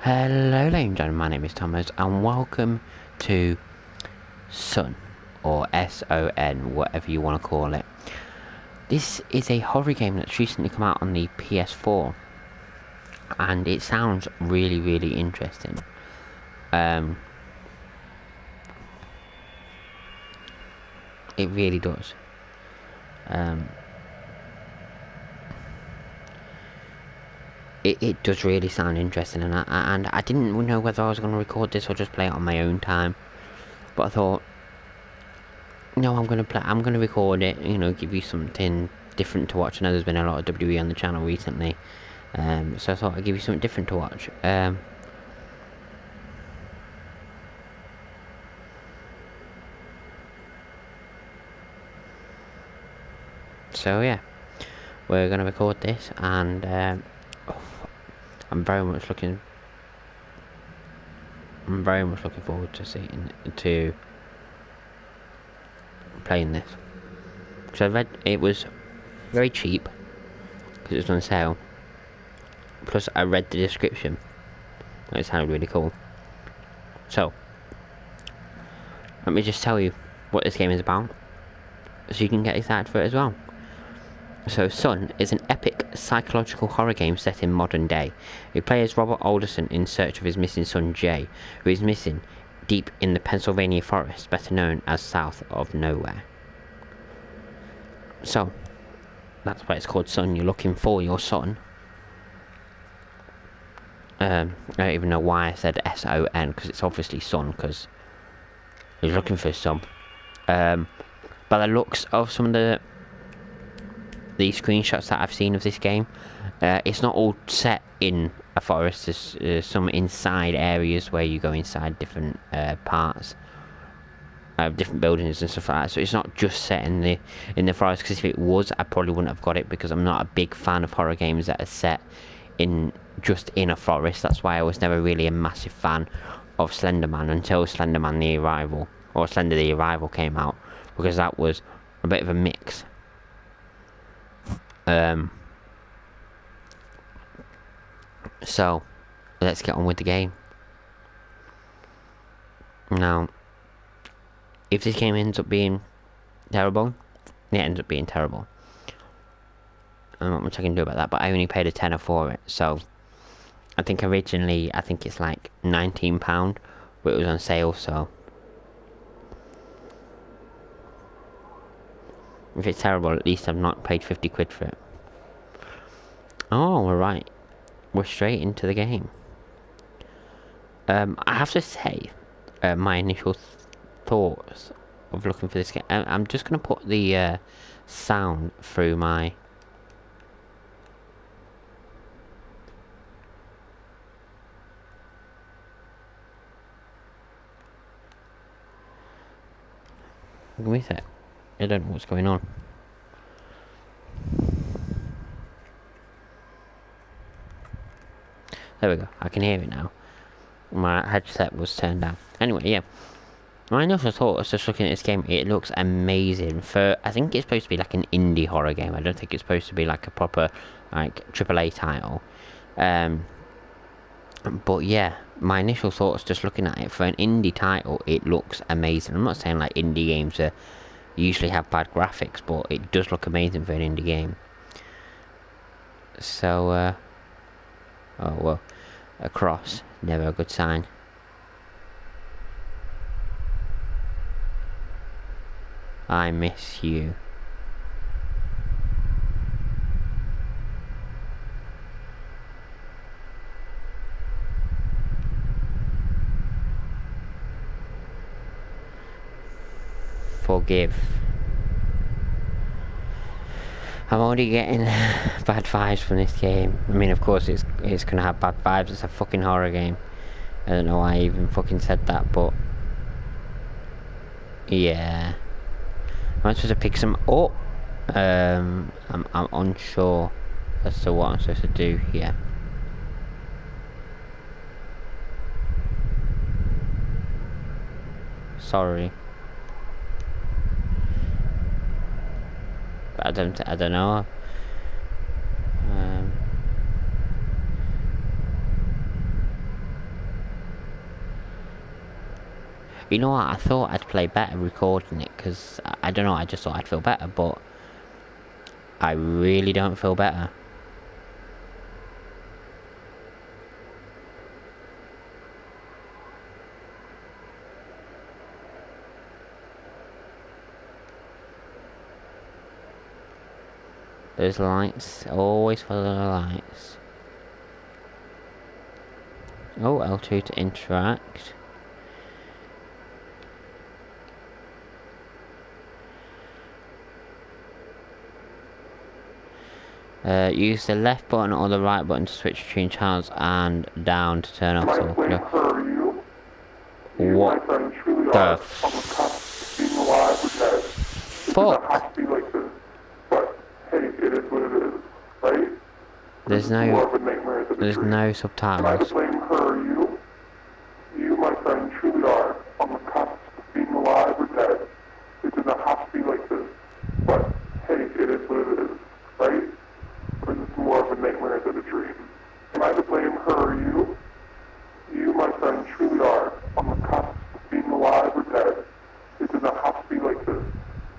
Hello ladies and gentlemen, my name is Thomas and welcome to S.O.N or S.O.N, whatever you want to call it. This is a horror game that's recently come out on the PS4 and it sounds really interesting. It really does. It does really sound interesting, and I didn't know whether I was going to record this or just play it on my own time, but I thought, no, I'm going to record it, give you something different to watch. I know there's been a lot of WWE on the channel recently, so I thought I'd give you something different to watch. So yeah, we're going to record this, and I'm very much looking forward to playing this, because I read it was very cheap because it was on sale. Plus, I read the description and it sounded really cool. So, let me just tell you what this game is about, so you can get excited for it as well. So, S.O.N is an epic psychological horror game set in modern day. We play as Robert Alderson in search of his missing son Jay, who is missing deep in the Pennsylvania forest, better known as South of Nowhere. So, that's why it's called S.O.N. You're looking for your son. I don't even know why I said S-O-N, because it's obviously son, because he's looking for his son. By the looks of some of the screenshots that I've seen of this game, it's not all set in a forest. There's some inside areas where you go inside different parts of different buildings and stuff like that. So it's not just set in the forest, because if it was, I probably wouldn't have got it, because I'm not a big fan of horror games that are set just in a forest. That's why I was never really a massive fan of Slenderman until Slenderman the Arrival, or Slender the Arrival came out, because that was a bit of a mix. So let's get on with the game. Now, if this game ends up being terrible, it ends up being terrible. Not much I can do about that, but I only paid a tenner for it. So I think originally, it's like £19, but it was on sale. So if it's terrible, at least I've not paid 50 quid for it. Oh, alright, we're straight into the game. I have to say, my initial thoughts of looking for this game, I'm just going to put the sound through my give me a sec. I don't know what's going on. There we go, I can hear it now. My headset was turned down. Anyway, yeah. My initial thought was just looking at this game, it looks amazing. I think it's supposed to be like an indie horror game. I don't think it's supposed to be like a proper, like, AAA title. But yeah, my initial thoughts just looking at it, for an indie title, it looks amazing. I'm not saying like indie games usually have bad graphics, but it does look amazing for an indie game. So, oh well, a cross, never a good sign. I miss you. Forgive. I'm already getting bad vibes from this game. I mean, of course it's gonna have bad vibes. It's a fucking horror game. I don't know why I even fucking said that, but yeah. I'm supposed to pick some up. I'm unsure as to what I'm supposed to do here. Sorry. But I don't know. You know what, I thought I'd play better recording it, because, I don't know, I just thought I'd feel better, but I really don't feel better. Those lights, always follow the lights. Oh, L2 to interact. Use the left button or the right button to switch between channels and down to turn off the What the fuck? There's no subtitles. You, my friend, truly are on the cusp of being alive or dead. It does not have to be like this. But, hey, it is what it is, right? Or is this more of a nightmare than a dream? Am I to blame her or you? You, my friend, truly are on the cusp of being alive or dead. It does not have to be like this.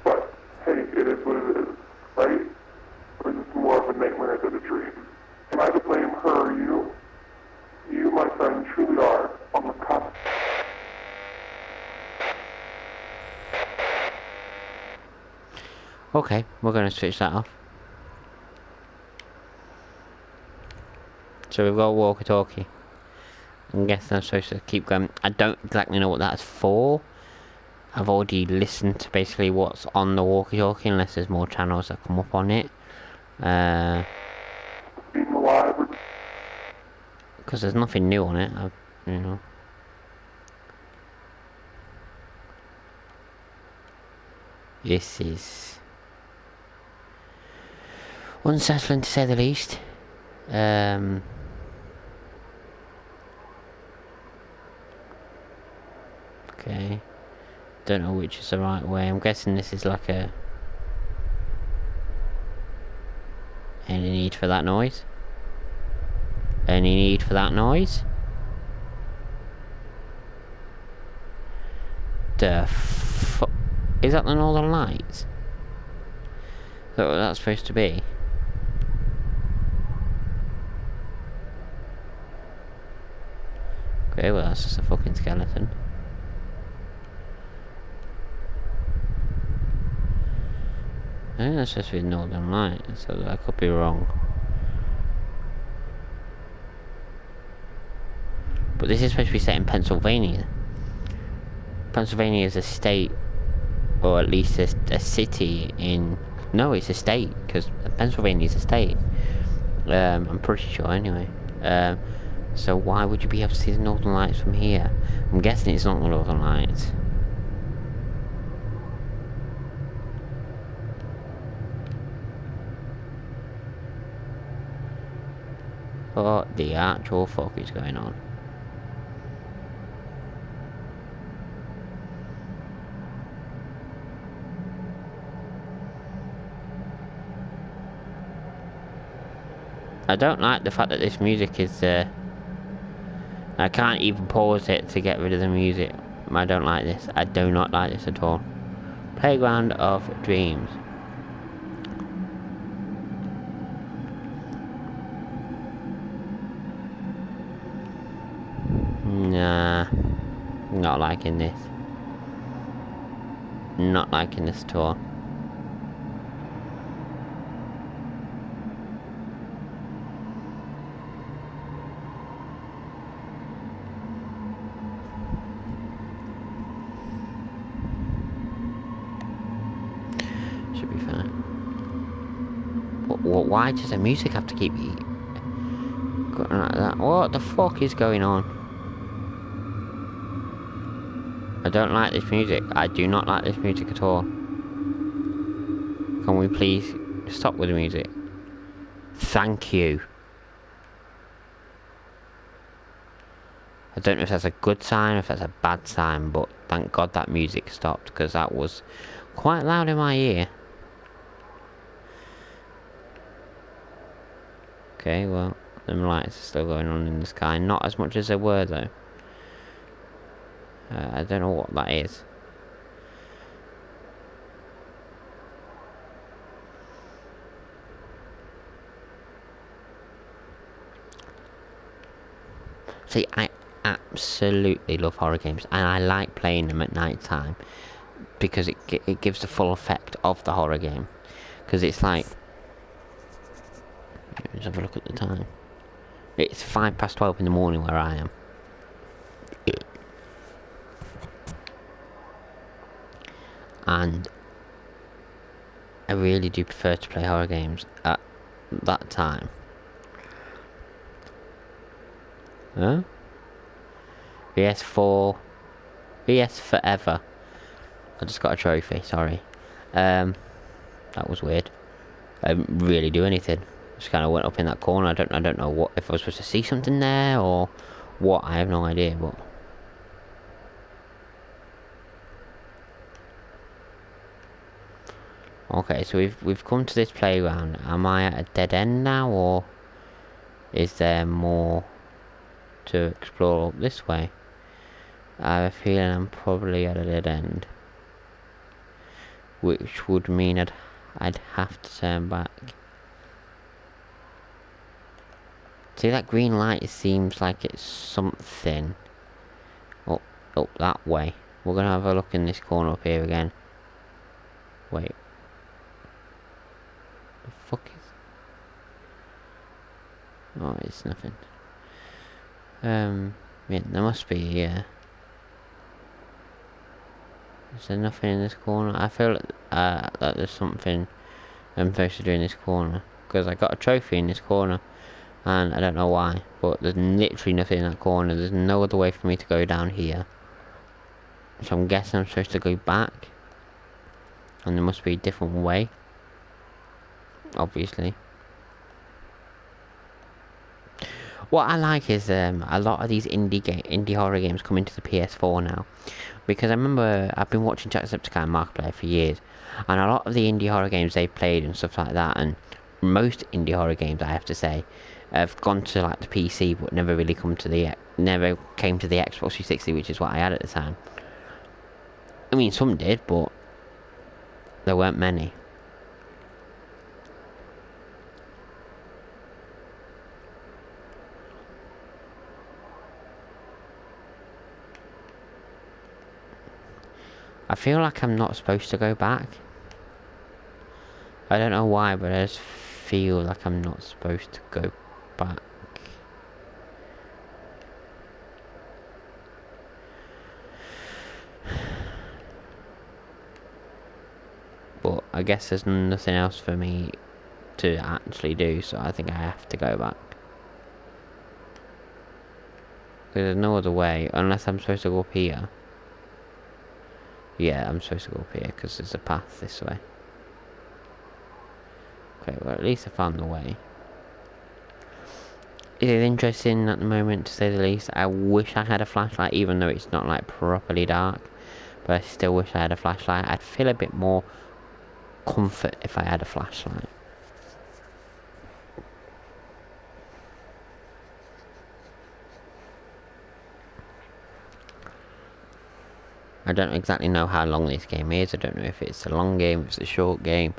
But, hey, it is what it is, right? Or is this more of a nightmare than a dream? Am I to blame her or you? You, my friend, truly are on the cusp. Okay, we're going to switch that off. So we've got a walkie-talkie. I'm guessing I'm supposed to keep going. I don't exactly know what that's for. I've already listened to basically what's on the walkie-talkie, unless there's more channels that come up on it. Because there's nothing new on it, you know. This is unsettling to say the least. Okay. Don't know which is the right way. I'm guessing this is like a... Any need for that noise? Any need for that noise? The fuck? Is that the Northern Lights? Is that what that's supposed to be? Okay, well that's just a fucking skeleton. I think that's supposed to be Northern Lights, so I could be wrong. But this is supposed to be set in Pennsylvania. Pennsylvania is a state, or at least a city in... No, it's a state, because Pennsylvania is a state. I'm pretty sure anyway. So why would you be able to see the Northern Lights from here? I'm guessing it's not the Northern Lights. What the actual fuck is going on? I don't like the fact that this music is I can't even pause it to get rid of the music. I don't like this. I do not like this at all. Playground of Dreams. Nah. Not liking this. Not liking this at all. Should be fine. Why does the music have to keep going like that? What the fuck is going on? I don't like this music. I do not like this music at all. Can we please stop with the music? Thank you. I don't know if that's a good sign or if that's a bad sign, but thank God that music stopped, because that was quite loud in my ear. Okay, well, them lights are still going on in the sky. Not as much as they were, though. I don't know what that is. See, I absolutely love horror games, and I like playing them at night time because it gives the full effect of the horror game. Because it's like, let's have a look at the time. It's 12:05 in the morning where I am. And I really do prefer to play horror games at that time. Huh? VS4. VS Forever. I just got a trophy, sorry. That was weird. I didn't really do anything. Just kind of went up in that corner. I don't know what, if I was supposed to see something there or what. I have no idea, but okay, so we've come to this playground. Am I at a dead end now, or is there more to explore up this way? I have a feeling I'm probably at a dead end, which would mean I'd have to turn back. See that green light? It seems like it's something up that way. We're gonna have a look in this corner up here again. Wait. The fuck is... Oh, it's nothing. Yeah, there must be, yeah. Is there nothing in this corner? I feel that there's something I'm supposed to do in this corner. Because I got a trophy in this corner. And I don't know why. But there's literally nothing in that corner. There's no other way for me to go down here. So I'm guessing I'm supposed to go back. And there must be a different way. Obviously. What I like is a lot of these indie horror games come into the PS4 now. Because I remember I've been watching Jacksepticeye and Markiplier for years. And a lot of the indie horror games they've played and stuff like that, and most indie horror games, I have to say, have gone to like the PC but never really came to the Xbox 360, which is what I had at the time. I mean, some did, but there weren't many. I feel like I'm not supposed to go back. I don't know why, but I just feel like I'm not supposed to go back. But I guess there's nothing else for me to actually do, so I think I have to go back. There's no other way, unless I'm supposed to go up here. Yeah, I'm supposed to go up here, because there's a path this way. Okay, well at least I found the way. It is interesting at the moment, to say the least. I wish I had a flashlight, even though it's not like properly dark. But I still wish I had a flashlight. I'd feel a bit more comfort if I had a flashlight. I don't exactly know how long this game is. I don't know if it's a long game, if it's a short game.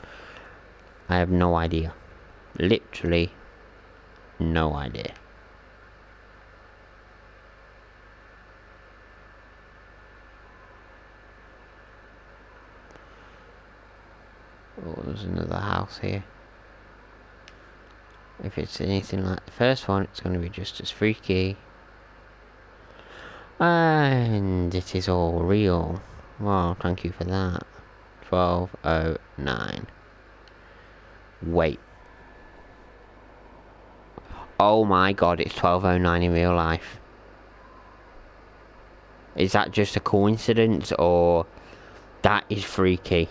I have no idea. Literally no idea. Oh, there's another house here. If it's anything like the first one, it's going to be just as freaky. And it is all real. Well, thank you for that. 12:09. Wait. Oh my god, it's 12:09 in real life. Is that just a coincidence, or... That is freaky.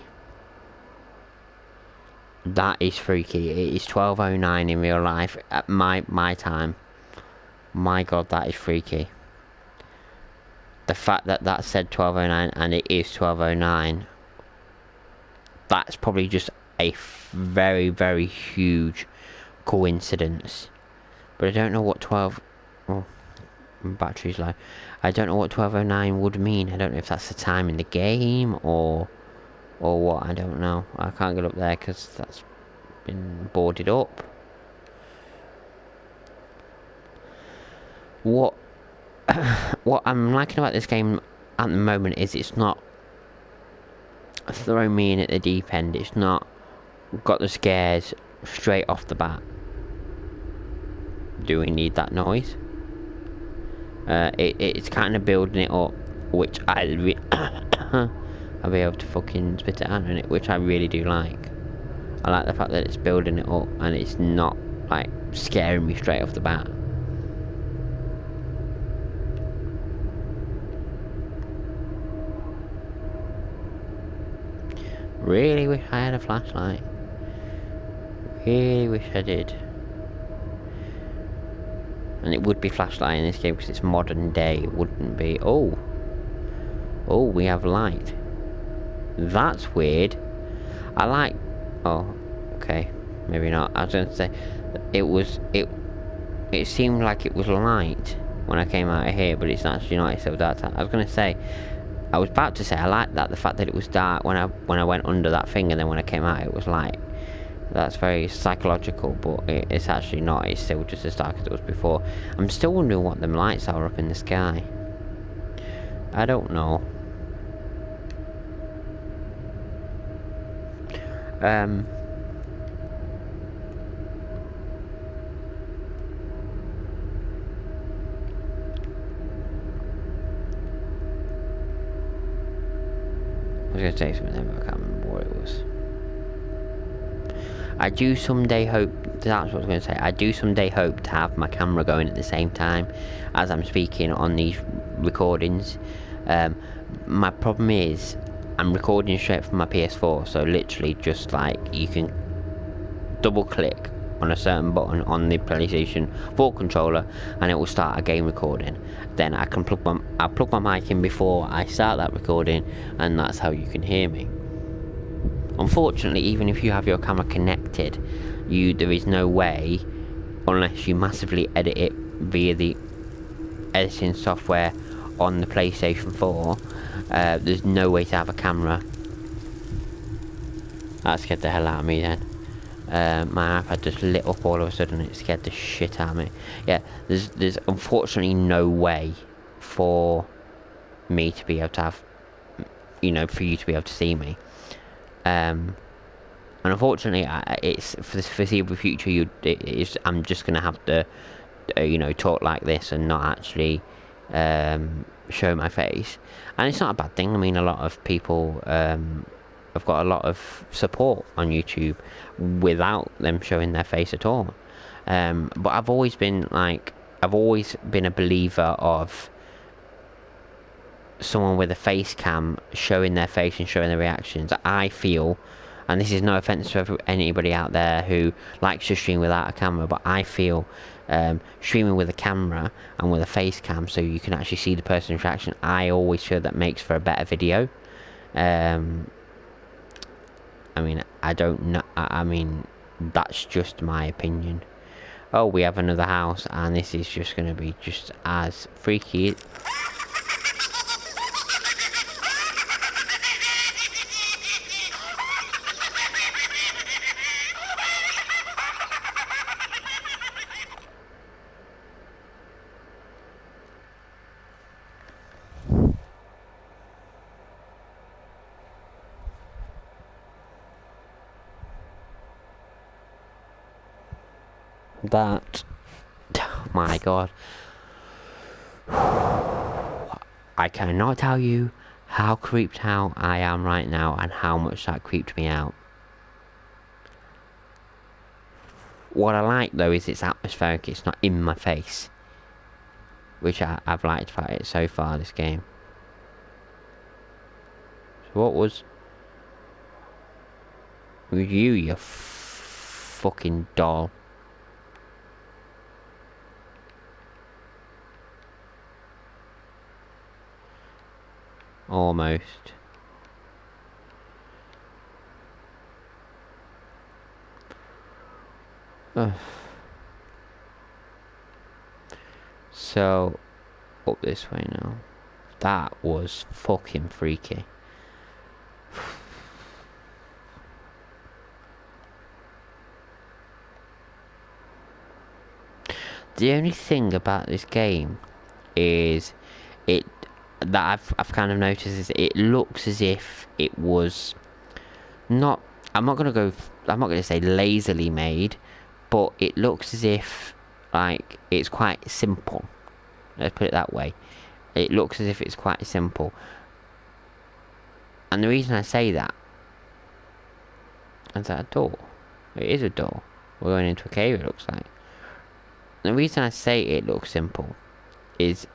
That is freaky. It is 12:09 in real life at my time. My god, that is freaky. The fact that that said 12:09 and it is 12:09, that's probably just a very, very huge coincidence. But I don't know what 12... Oh, battery's low. I don't know what 1209 would mean. I don't know if that's the time in the game or what. I don't know. I can't get up there because that's been boarded up. What what I'm liking about this game at the moment is it's not throwing me in at the deep end. It's not got the scares straight off the bat. Do we need that noise? It's kind of building it up, which I'll be able to fucking spit it out in it, which I really do like. I like the fact that it's building it up and it's not like scaring me straight off the bat. Really wish I had a flashlight. Really wish I did. And it would be flashlight in this game because it's modern day. It wouldn't be. Oh, we have light. That's weird. I like. Oh, okay. Maybe not. I was going to say it seemed like it was light when I came out of here, but it's actually not. It's so dark. I was going to say. I was about to say I like that, the fact that it was dark when I went under that thing, and then when I came out it was light. That's very psychological, but it's actually not. It's still just as dark as it was before. I'm still wondering what them lights are up in the sky. I don't know. I was going to say something there, but I can't remember what it was. I do someday hope, that's what I was going to say, I do someday hope to have my camera going at the same time as I'm speaking on these recordings. My problem is, I'm recording straight from my PS4, so literally just like, you can double click on a certain button on the PlayStation 4 controller and it will start a game recording. Then I can plug my mic in before I start that recording, and that's how you can hear me. Unfortunately, even if you have your camera connected, there is no way, unless you massively edit it via the editing software on the PlayStation 4, there's no way to have a camera. That scared the hell out of me then. My iPad just lit up all of a sudden. It scared the shit out of me. Yeah, there's unfortunately no way for me to be able to have, for you to be able to see me. And unfortunately, it's for the foreseeable future. I'm just gonna have to, talk like this and not actually show my face. And it's not a bad thing. I mean, a lot of people have got a lot of support on YouTube without them showing their face at all. But I've always been a believer of someone with a face cam showing their face and showing their reactions. I feel, and this is no offense to anybody out there who likes to stream without a camera, but I feel streaming with a camera and with a face cam so you can actually see the person's reaction, I always feel that makes for a better video. I mean, I don't know, I mean, that's just my opinion. Oh, we have another house, and this is just going to be just as freaky. That, oh my god, I cannot tell you how creeped out I am right now and how much that creeped me out. What I like though is it's atmospheric, it's not in my face, which I've liked about it so far, this game. So what was you fucking doll? Almost. Ugh. So up this way now. That was fucking freaky. The only thing about this game is it that I've kind of noticed is it looks as if it was not. I'm not gonna say lazily made, but it looks as if like it's quite simple. Let's put it that way. It looks as if it's quite simple. And the reason I say that is that a door. It is a door. We're going into a cave, it looks like. The reason I say it looks simple is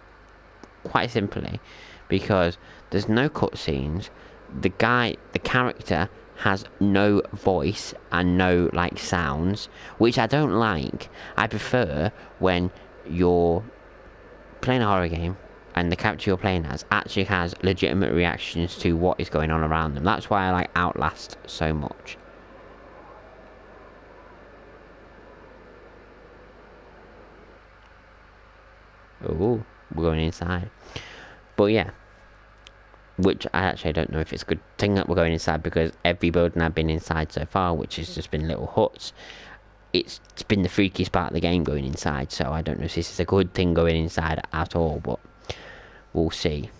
quite simply because there's no cutscenes. The character has no voice and no like sounds, which I don't like. I prefer when you're playing a horror game and the character you're playing as actually has legitimate reactions to what is going on around them. That's why I like Outlast so much. Oh, we're going inside. But yeah, which I actually don't know if it's a good thing that we're going inside, because every building I've been inside so far, which has just been little huts, it's been the freakiest part of the game going inside. So I don't know if this is a good thing going inside at all, but we'll see.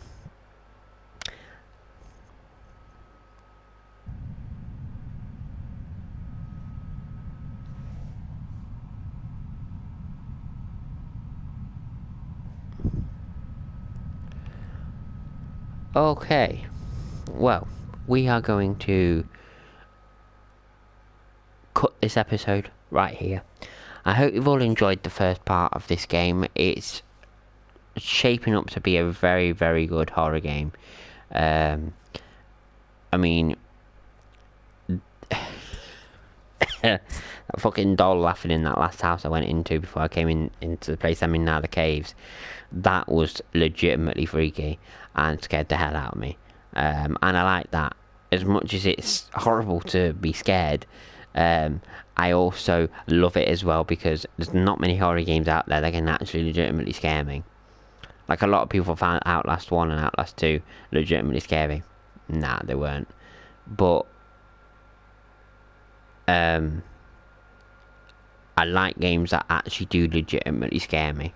Okay, well, we are going to cut this episode right here. I hope you've all enjoyed the first part of this game. It's shaping up to be a very, very good horror game. I mean, that fucking doll laughing in that last house I went into before I came into the place I'm in now, the caves. That was legitimately freaky and scared the hell out of me. And I like that. As much as it's horrible to be scared, I also love it as well, because there's not many horror games out there that can actually legitimately scare me. Like, a lot of people found Outlast 1 and Outlast 2 legitimately scary. Nah, they weren't. But I like games that actually do legitimately scare me.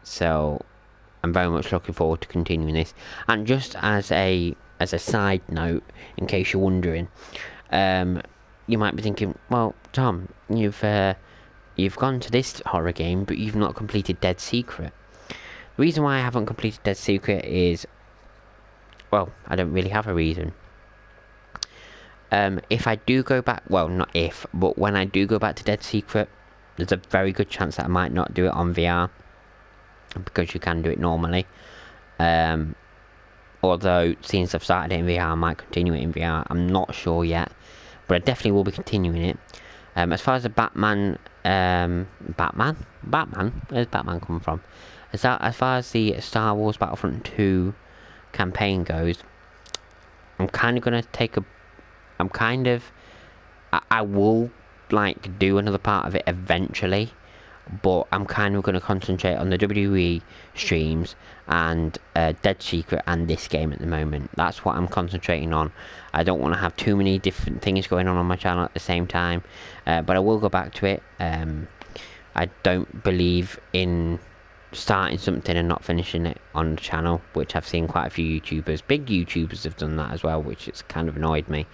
So I'm very much looking forward to continuing this. And just as a side note, in case you're wondering, you might be thinking, well, Tom, you've gone to this horror game, but you've not completed Dead Secret. The reason why I haven't completed Dead Secret is, well, I don't really have a reason. If I do go back, well, not if, but when I do go back to Dead Secret, there's a very good chance that I might not do it on VR, because you can do it normally. Although, since I've started it in VR, I might continue it in VR. I'm not sure yet, but I definitely will be continuing it. As far as the Batman, where's Batman come from? As far as the Star Wars Battlefront 2 campaign goes, I'm kind of gonna take a, I will like do another part of it eventually, but I'm kind of going to concentrate on the WWE streams and Dead Secret and this game at the moment. That's what I'm concentrating on. I don't want to have too many different things going on my channel at the same time, but I will go back to it. I don't believe in starting something and not finishing it on the channel, which I've seen quite a few YouTubers, big YouTubers, have done that as well, which has kind of annoyed me.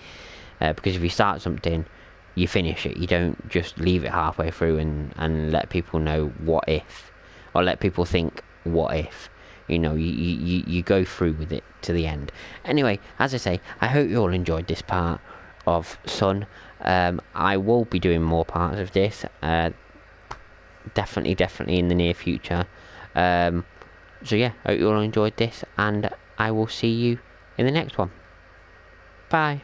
Because if you start something, you finish it. You don't just leave it halfway through and let people know what if, or let people think what if. You know, you go through with it to the end. Anyway, as I say, I hope you all enjoyed this part of S.O.N. I will be doing more parts of this, definitely in the near future. So yeah, hope you all enjoyed this, and I will see you in the next one. Bye.